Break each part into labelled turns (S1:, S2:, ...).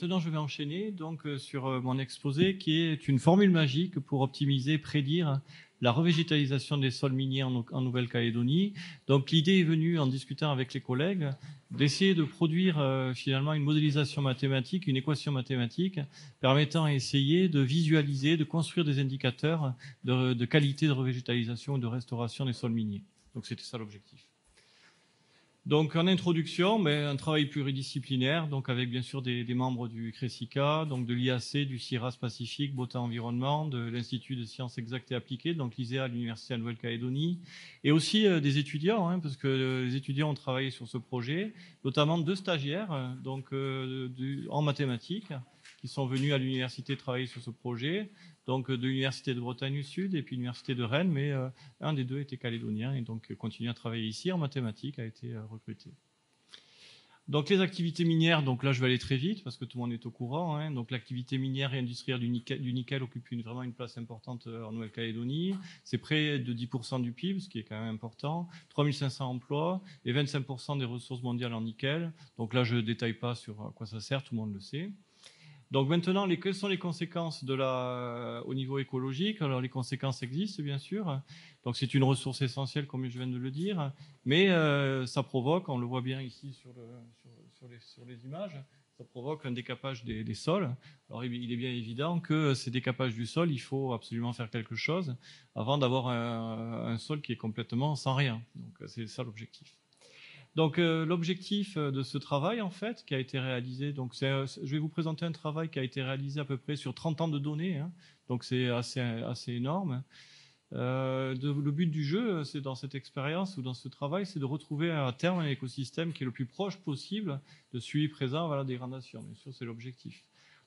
S1: maintenant, je vais enchaîner donc, sur mon exposé qui est une formule magique pour optimiser, prédire la revégétalisation des sols miniers en Nouvelle-Calédonie. Donc l'idée est venue en discutant avec les collègues d'essayer de produire finalement une modélisation mathématique, une équation mathématique permettant à essayer de visualiser, de construire des indicateurs de qualité de revégétalisation ou de restauration des sols miniers. Donc c'était ça l'objectif. Donc en introduction, un travail pluridisciplinaire, donc avec bien sûr des membres du CRESICA, donc de l'IAC, du CIRAS Pacifique, Bota Environnement, de l'Institut de sciences exactes et appliquées, donc l'ISEA à l'Université de Nouvelle-Calédonie, et aussi des étudiants, parce que les étudiants ont travaillé sur ce projet, notamment 2 stagiaires donc, en mathématiques, qui sont venus à l'université travailler sur ce projet, donc de l'Université de Bretagne du Sud et puis l'Université de Rennes, mais un des 2 était calédonien et donc continue à travailler ici en mathématiques, a été recruté. Donc les activités minières, donc là je vais aller très vite parce que tout le monde est au courant. Donc l'activité minière et industrielle du nickel occupe vraiment une place importante en Nouvelle-Calédonie. C'est près de 10% du PIB, ce qui est quand même important. 3500 emplois et 25% des ressources mondiales en nickel. Donc là je ne détaille pas sur à quoi ça sert, tout le monde le sait. Donc maintenant, quelles sont les conséquences au niveau écologique? Alors les conséquences existent bien sûr. Donc c'est une ressource essentielle comme je viens de le dire, mais ça provoque, on le voit bien ici sur les images, ça provoque un décapage des sols. Alors il est bien évident que ces décapages du sol, il faut absolument faire quelque chose avant d'avoir un sol qui est complètement sans rien. Donc c'est ça l'objectif. Donc l'objectif de ce travail en fait qui a été réalisé, donc je vais vous présenter un travail qui a été réalisé à peu près sur 30 ans de données, donc c'est assez énorme. Le but du jeu, c'est dans cette expérience ou dans ce travail, c'est de retrouver à terme un écosystème qui est le plus proche possible de celui présent à la dégradation. Bien sûr, c'est l'objectif.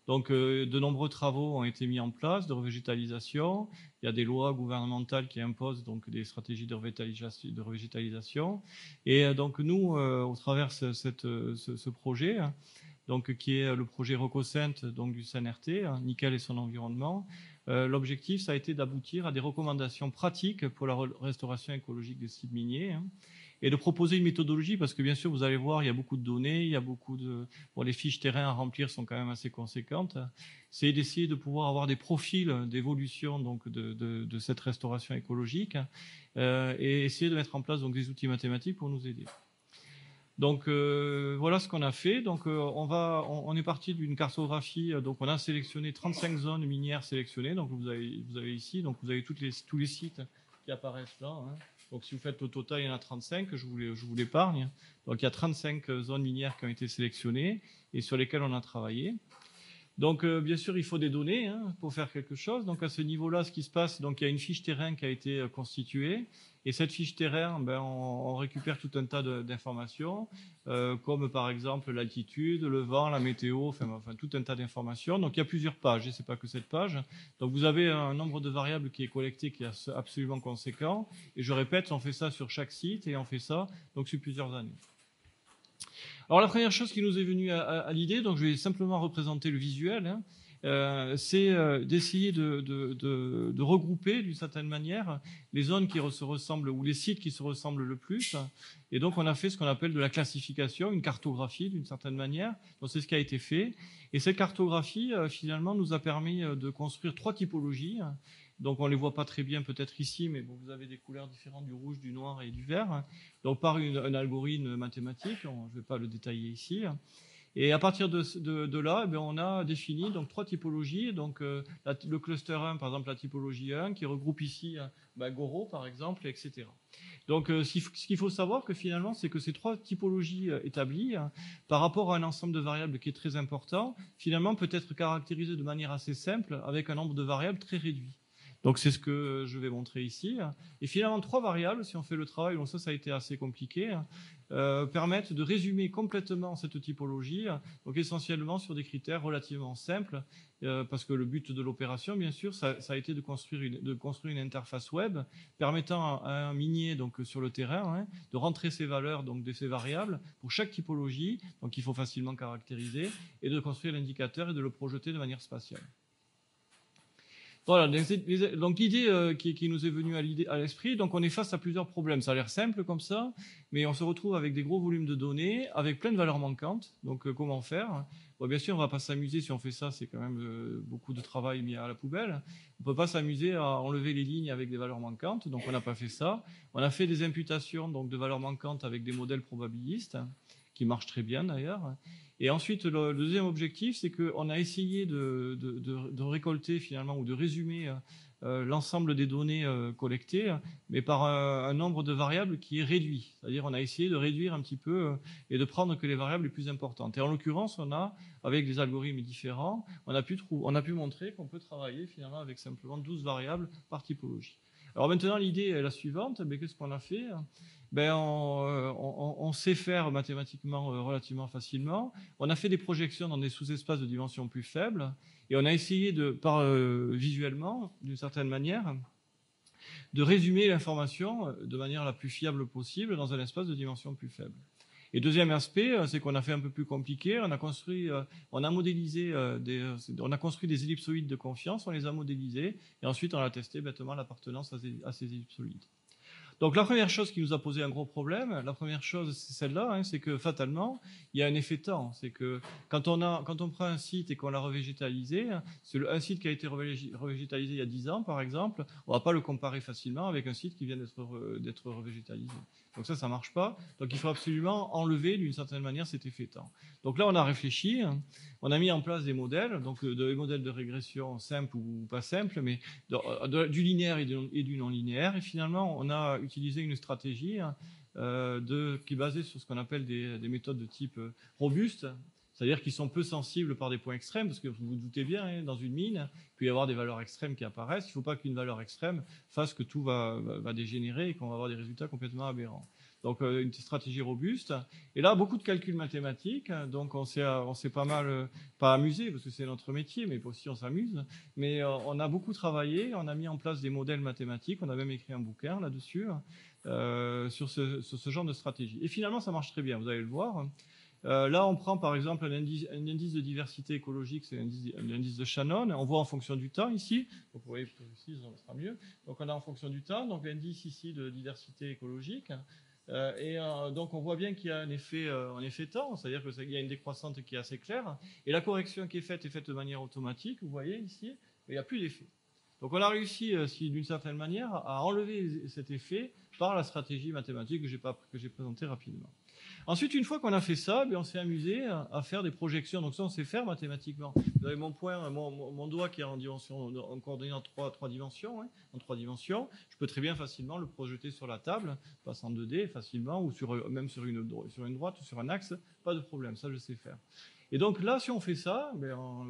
S1: Donc, de nombreux travaux ont été mis en place de revégétalisation. Il y a des lois gouvernementales qui imposent donc des stratégies de revégétalisation. Et donc, nous, au travers de ce projet, donc, qui est le projet RECOSENT donc, du CNRT, Nickel et son environnement, l'objectif, ça a été d'aboutir à des recommandations pratiques pour la restauration écologique des sites miniers et de proposer une méthodologie parce que bien sûr, vous allez voir, il y a beaucoup de données, il y a beaucoup de... Bon, les fiches terrain à remplir sont quand même assez conséquentes. C'est d'essayer de pouvoir avoir des profils d'évolution donc de cette restauration écologique et essayer de mettre en place donc des outils mathématiques pour nous aider. Donc voilà ce qu'on a fait. Donc on est parti d'une cartographie. Donc on a sélectionné 35 zones minières sélectionnées. Donc vous avez ici. Donc vous avez tous les sites qui apparaissent là. Donc si vous faites le total, il y en a 35. Je vous l'épargne. Donc il y a 35 zones minières qui ont été sélectionnées et sur lesquelles on a travaillé. Donc bien sûr il faut des données pour faire quelque chose. Donc à ce niveau-là, ce qui se passe, donc il y a une fiche terrain qui a été constituée. Et cette fiche terrain, on récupère tout un tas d'informations, comme par exemple l'altitude, le vent, la météo, enfin tout un tas d'informations. Donc il y a plusieurs pages, et c'est pas que cette page. Donc vous avez un nombre de variables qui est collecté, qui est absolument conséquent. Et je répète, on fait ça sur chaque site et on fait ça donc sur plusieurs années. Alors la première chose qui nous est venue à l'idée, donc je vais simplement représenter le visuel. C'est d'essayer de regrouper d'une certaine manière les zones qui se ressemblent ou les sites qui se ressemblent le plus. Et donc on a fait ce qu'on appelle de la classification, une cartographie d'une certaine manière. Donc c'est ce qui a été fait. Et cette cartographie finalement nous a permis de construire 3 typologies. Donc on ne les voit pas très bien peut-être ici, mais bon, vous avez des couleurs différentes du rouge, du noir et du vert. Donc par un algorithme mathématique, je ne vais pas le détailler ici. Et à partir de là, on a défini donc 3 typologies. Donc le cluster 1, par exemple la typologie 1, qui regroupe ici Goro, par exemple, etc. Donc ce qu'il faut savoir que finalement, c'est que ces 3 typologies établies, par rapport à un ensemble de variables qui est très important, finalement peut être caractérisé de manière assez simple avec un nombre de variables très réduit. Donc c'est ce que je vais montrer ici. Et finalement, 3 variables, si on fait le travail, bon ça a été assez compliqué, permettent de résumer complètement cette typologie, donc essentiellement sur des critères relativement simples, parce que le but de l'opération, bien sûr, ça a été de construire une interface web permettant à un minier donc sur le terrain de rentrer ces valeurs donc de ces variables pour chaque typologie, donc il faut facilement caractériser, et de construire l'indicateur et de le projeter de manière spatiale. Voilà, donc l'idée qui nous est venue à l'esprit, donc on est face à plusieurs problèmes. Ça a l'air simple comme ça, mais on se retrouve avec des gros volumes de données, avec plein de valeurs manquantes. Donc comment faire? Bon, bien sûr, on va pas s'amuser si on fait ça, c'est quand même beaucoup de travail mis à la poubelle. On peut pas s'amuser à enlever les lignes avec des valeurs manquantes, donc on n'a pas fait ça. On a fait des imputations donc de valeurs manquantes avec des modèles probabilistes, qui marchent très bien d'ailleurs. Et ensuite, le deuxième objectif, c'est qu'on a essayé de récolter finalement ou de résumer l'ensemble des données collectées, mais par un nombre de variables qui est réduit. C'est-à-dire on a essayé de réduire un petit peu et de prendre que les variables les plus importantes. Et en l'occurrence, on a, avec des algorithmes différents, on a pu montrer qu'on peut travailler finalement avec simplement 12 variables par typologie. Alors maintenant, l'idée est la suivante. Mais qu'est-ce qu'on a fait? On sait faire mathématiquement relativement facilement. On a fait des projections dans des sous-espaces de dimension plus faibles et on a essayé visuellement, d'une certaine manière, de résumer l'information de manière la plus fiable possible dans un espace de dimension plus faible. Et deuxième aspect, c'est qu'on a fait un peu plus compliqué. On a construit des ellipsoïdes de confiance, on les a modélisés et ensuite on a testé bêtement l'appartenance à ces ellipsoïdes. Donc la première chose qui nous a posé un gros problème, la première chose c'est celle-là, c'est que fatalement il y a un effet temps, c'est que quand on prend un site et qu'on l'a revégétalisé, c'est un site qui a été revégétalisé il y a 10 ans par exemple, on va pas le comparer facilement avec un site qui vient d'être revégétalisé. Donc ça marche pas. Donc il faut absolument enlever d'une certaine manière cet effet temps. Donc là on a réfléchi, on a mis en place des modèles, donc des modèles de régression simples ou pas simples, mais du linéaire et du non linéaire. Et finalement on a utilisé une stratégie qui est basée sur ce qu'on appelle des méthodes de type robuste, c'est-à-dire qui sont peu sensibles par des points extrêmes, parce que vous vous doutez bien, dans une mine, il peut y avoir des valeurs extrêmes qui apparaissent. Il ne faut pas qu'une valeur extrême fasse que tout va dégénérer et qu'on va avoir des résultats complètement aberrants. Donc une stratégie robuste. Et là, beaucoup de calculs mathématiques. Donc on s'est pas amusé, parce que c'est notre métier, mais aussi on s'amuse. Mais on a beaucoup travaillé, on a mis en place des modèles mathématiques, on a même écrit un bouquin là-dessus, sur ce genre de stratégie. Et finalement, ça marche très bien, vous allez le voir. Là, on prend par exemple un indice de diversité écologique, c'est l'indice de Shannon. On voit en fonction du temps ici. Donc, vous voyez, ici, ça sera mieux. Donc, on a en fonction du temps, donc l'indice ici de diversité écologique. Donc, on voit bien qu'il y a un effet temps, c'est-à-dire qu'il y a une décroissante qui est assez claire. Et la correction qui est faite de manière automatique. Vous voyez ici, il n'y a plus d'effet. Donc, on a réussi, d'une certaine manière, à enlever cet effet par la stratégie mathématique que j'ai présentée rapidement. Ensuite, une fois qu'on a fait ça, on s'est amusé à faire des projections. Donc ça, on sait faire mathématiquement. Vous avez mon doigt qui est en coordonnée en trois dimensions, en 3 dimensions. Je peux très bien facilement le projeter sur la table, passe en 2D facilement, ou même sur une droite ou sur un axe, pas de problème. Ça, je sais faire. Et donc là, si on fait ça,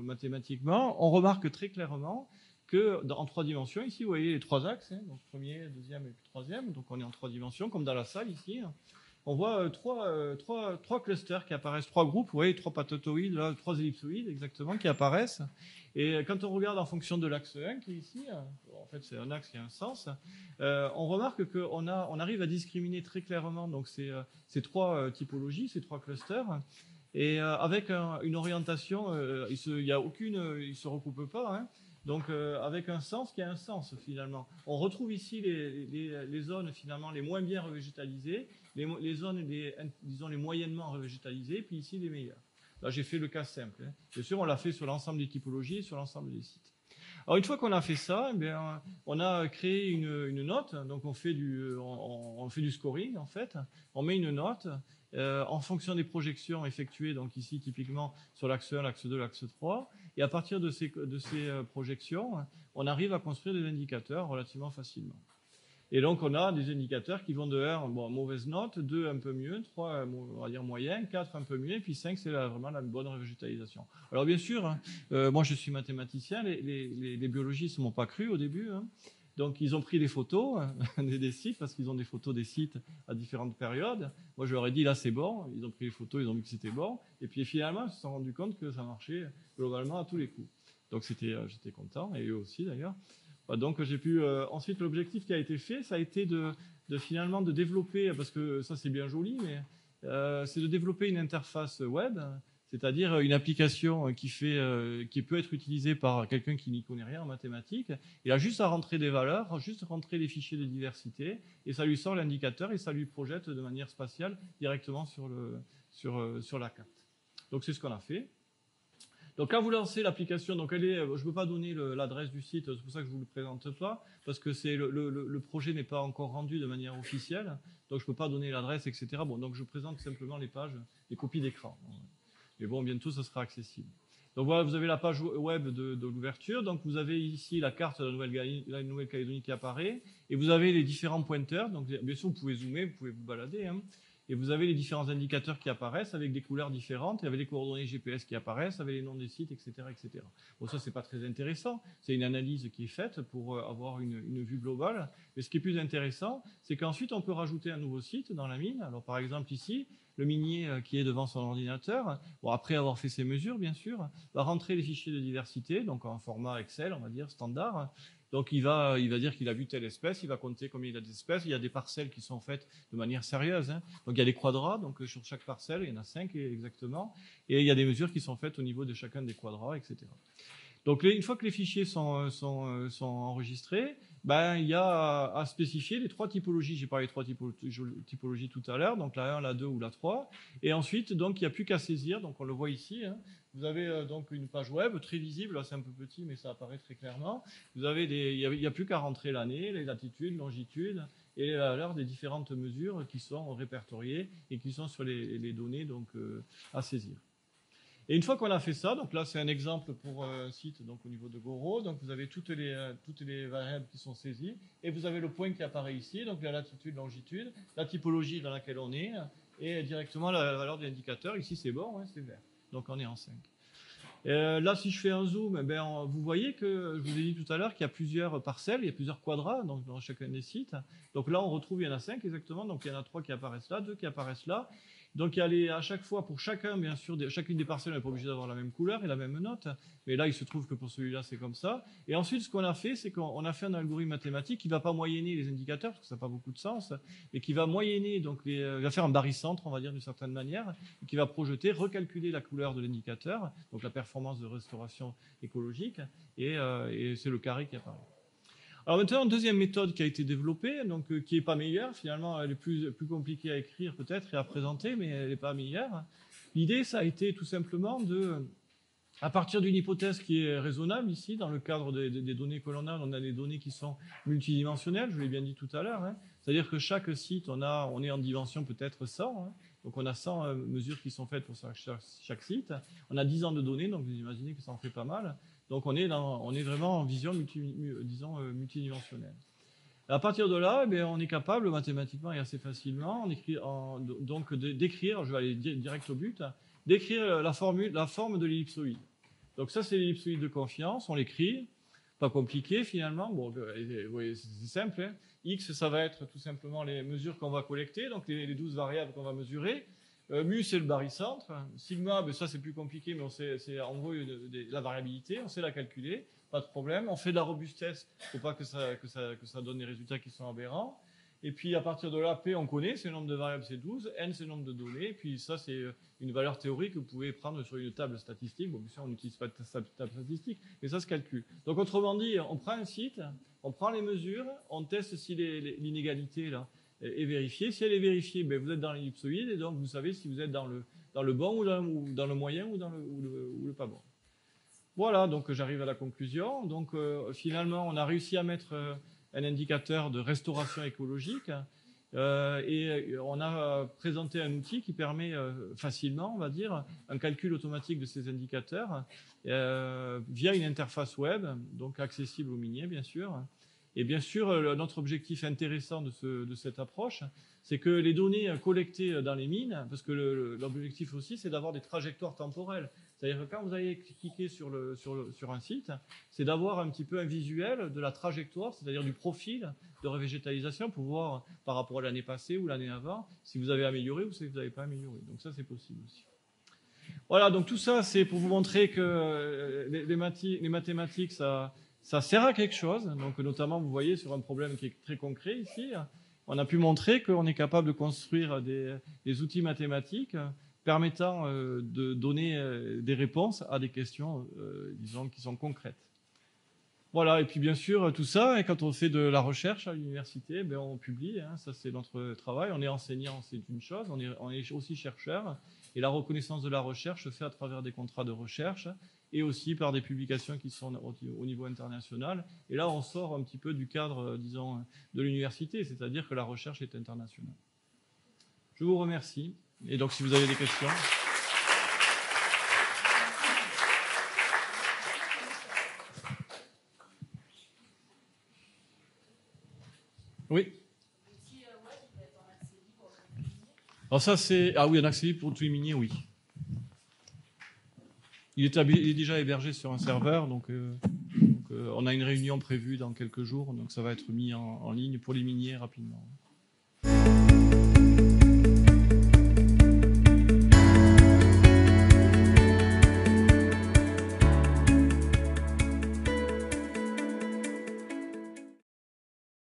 S1: mathématiquement, on remarque très clairement que en 3 dimensions, ici, vous voyez les 3 axes, donc premier, deuxième et puis troisième. Donc on est en 3 dimensions, comme dans la salle ici. On voit trois clusters qui apparaissent, 3 groupes, vous voyez, 3 patatoïdes, là, 3 ellipsoïdes exactement qui apparaissent. Et quand on regarde en fonction de l'axe 1 qui est ici, en fait c'est un axe qui a un sens, on remarque qu'on arrive à discriminer très clairement donc ces 3 typologies, ces 3 clusters, et avec une orientation, ils se recoupent pas, donc avec un sens qui a un sens finalement. On retrouve ici les zones finalement les moins bien revégétalisées, les zones disons les moyennement revégétalisées, puis ici les meilleures. Là j'ai fait le cas simple. Bien sûr on l'a fait sur l'ensemble des typologies et sur l'ensemble des sites. Alors une fois qu'on a fait ça, on a créé une note, donc on fait du scoring en fait, on met une note en fonction des projections effectuées, donc ici typiquement sur l'axe 1, l'axe 2, l'axe 3, et à partir de ces projections, on arrive à construire des indicateurs relativement facilement. Et donc on a des indicateurs qui vont de 1, mauvaise note, 2 un peu mieux, 3 on va dire moyen, 4 un peu mieux, et puis 5 c'est vraiment la bonne revégétalisation. Alors bien sûr, moi je suis mathématicien, les biologistes ne m'ont pas cru au début, donc ils ont pris des photos des sites, parce qu'ils ont des photos des sites à différentes périodes. Moi je leur ai dit là c'est bon, ils ont pris les photos, ils ont vu que c'était bon, et puis finalement ils se sont rendus compte que ça marchait globalement à tous les coups. Donc j'étais content, et eux aussi d'ailleurs. Donc j'ai pu ensuite l'objectif qui a été fait, ça a été finalement de développer, parce que ça c'est bien joli, mais c'est de développer une interface web c'est-à-dire une application qui peut être utilisée par quelqu'un qui n'y connaît rien en mathématiques. Il a juste à rentrer des valeurs, juste rentrer des fichiers de diversité, et ça lui sort l'indicateur et ça lui projette de manière spatiale directement sur la carte. Donc c'est ce qu'on a fait. Donc quand vous lancez l'application, donc je ne peux pas donner l'adresse du site, c'est pour ça que je ne vous le présente pas, parce que le projet n'est pas encore rendu de manière officielle, donc je ne peux pas donner l'adresse, etc. Bon, donc je présente simplement les pages, les copies d'écran. Mais bon, bientôt, ça sera accessible. Donc voilà, vous avez la page web de l'ouverture. Donc vous avez ici la carte de la Nouvelle-Calédonie qui apparaît. Et vous avez les différents pointeurs. Donc bien sûr, vous pouvez zoomer, vous pouvez vous balader. Hein. Et vous avez les différents indicateurs qui apparaissent avec des couleurs différentes. Et avec les coordonnées GPS qui apparaissent, avec les noms des sites, etc. etc. Bon, ça, c'est pas très intéressant. C'est une analyse qui est faite pour avoir une vue globale. Mais ce qui est plus intéressant, c'est qu'ensuite, on peut rajouter un nouveau site dans la mine. Alors par exemple, ici, le minier qui est devant son ordinateur, bon, après avoir fait ses mesures, bien sûr, va rentrer les fichiers de diversité, donc en format Excel, on va dire, standard. Donc il va dire qu'il a vu telle espèce, il va compter combien il a d'espèces. Il y a des parcelles qui sont faites de manière sérieuse. Hein. Donc il y a des quadrats, donc sur chaque parcelle, il y en a 5 exactement. Et il y a des mesures qui sont faites au niveau de chacun des quadrats, etc. Donc une fois que les fichiers sont enregistrés, ben, il y a à spécifier les 3 typologies. J'ai parlé de 3 typologies tout à l'heure, donc la 1, la 2 ou la 3. Et ensuite, donc, il n'y a plus qu'à saisir, donc on le voit ici. Hein. Vous avez donc une page web très visible, là c'est un peu petit mais ça apparaît très clairement. Vous avez il n'y a plus qu'à rentrer l'année, les latitudes, longitudes et les valeurs des différentes mesures qui sont répertoriées et qui sont sur les données donc, à saisir. Et une fois qu'on a fait ça, donc là c'est un exemple pour un site donc au niveau de Goro, donc vous avez toutes les variables qui sont saisies et vous avez le point qui apparaît ici, donc la latitude, longitude, la typologie dans laquelle on est et directement la valeur de l'indicateur. Ici c'est bon, hein, c'est vert, donc on est en 5. Là si je fais un zoom, vous voyez que je vous ai dit tout à l'heure qu'il y a plusieurs parcelles, il y a plusieurs quadrats donc, dans chacun des sites. Donc là on retrouve, il y en a 5 exactement, donc il y en a 3 qui apparaissent là, 2 qui apparaissent là. Donc il y a à chaque fois, pour chacun, bien sûr, chacune des parcelles n'est pas obligée d'avoir la même couleur et la même note. Mais là, il se trouve que pour celui-là, c'est comme ça. Et ensuite, ce qu'on a fait, c'est qu'on a fait un algorithme mathématique qui ne va pas moyenner les indicateurs, parce que ça n'a pas beaucoup de sens, mais qui va moyenner, donc il va faire un barycentre, on va dire d'une certaine manière, et qui va projeter, recalculer la couleur de l'indicateur, donc la performance de restauration écologique, et c'est le carré qui apparaît. Alors maintenant, une deuxième méthode qui a été développée, donc qui n'est pas meilleure, finalement elle est plus compliquée à écrire peut-être et à présenter, mais elle n'est pas meilleure. L'idée, ça a été tout simplement à partir d'une hypothèse qui est raisonnable ici, dans le cadre des données que l'on a, on a des données qui sont multidimensionnelles, je l'ai bien dit tout à l'heure, hein. C'est-à-dire que chaque site, on est en dimension peut-être 100, hein. Donc on a 100 mesures qui sont faites pour chaque site. On a 10 ans de données, donc vous imaginez que ça en fait pas mal. Donc on est vraiment en vision multidimensionnelle. À partir de là, on est capable mathématiquement et assez facilement d'écrire, je vais aller direct au but, d'écrire la forme de l'ellipsoïde. Donc ça c'est l'ellipsoïde de confiance, on l'écrit, pas compliqué finalement, bon, c'est simple. Hein. X, ça va être tout simplement les mesures qu'on va collecter, donc les 12 variables qu'on va mesurer. Mu, c'est le barycentre. Sigma, ça c'est plus compliqué, mais c'est en gros la variabilité, on sait la calculer, pas de problème. On fait de la robustesse, il ne faut pas que ça donne des résultats qui sont aberrants. Et puis à partir de là, P, on connaît, c'est le nombre de variables, c'est 12, N, c'est le nombre de données, et puis ça c'est une valeur théorique que vous pouvez prendre sur une table statistique. Bon, bien sûr, on n'utilise pas de table statistique, mais ça se calcule. Donc autrement dit, on prend un site, on prend les mesures, on teste si l'inégalité là est vérifiée. Si elle est vérifiée, vous êtes dans l'ellipsoïde, et donc vous savez si vous êtes dans le bon ou dans le moyen ou dans le pas bon. Voilà, donc j'arrive à la conclusion. Donc finalement, on a réussi à mettre un indicateur de restauration écologique et on a présenté un outil qui permet facilement, on va dire, un calcul automatique de ces indicateurs via une interface web, donc accessible aux miniers, bien sûr. Et bien sûr, notre objectif intéressant de cette approche, c'est que les données collectées dans les mines, parce que l'objectif aussi, c'est d'avoir des trajectoires temporelles. C'est-à-dire que quand vous allez cliquer sur un site, c'est d'avoir un petit peu un visuel de la trajectoire, c'est-à-dire du profil de revégétalisation pour voir par rapport à l'année passée ou l'année avant, si vous avez amélioré ou si vous n'avez pas amélioré. Donc ça, c'est possible aussi. Voilà, donc tout ça, c'est pour vous montrer que les mathématiques, ça sert à quelque chose. Donc notamment, vous voyez, sur un problème qui est très concret ici, on a pu montrer qu'on est capable de construire des outils mathématiques permettant de donner des réponses à des questions, disons, qui sont concrètes. Voilà, et puis bien sûr, tout ça, et quand on fait de la recherche à l'université, ben on publie, hein, ça c'est notre travail. On est enseignant, c'est une chose, on est aussi chercheur, et la reconnaissance de la recherche se fait à travers des contrats de recherche, et aussi par des publications qui sont au niveau international. Et là, on sort un petit peu du cadre, disons, de l'université, c'est-à-dire que la recherche est internationale. Je vous remercie, et donc si vous avez des questions... Oui. Alors ça c'est... Ah oui, un accès libre pour tous les miniers, oui. Il est déjà hébergé sur un serveur, donc on a une réunion prévue dans quelques jours, donc ça va être mis en ligne pour les miniers rapidement.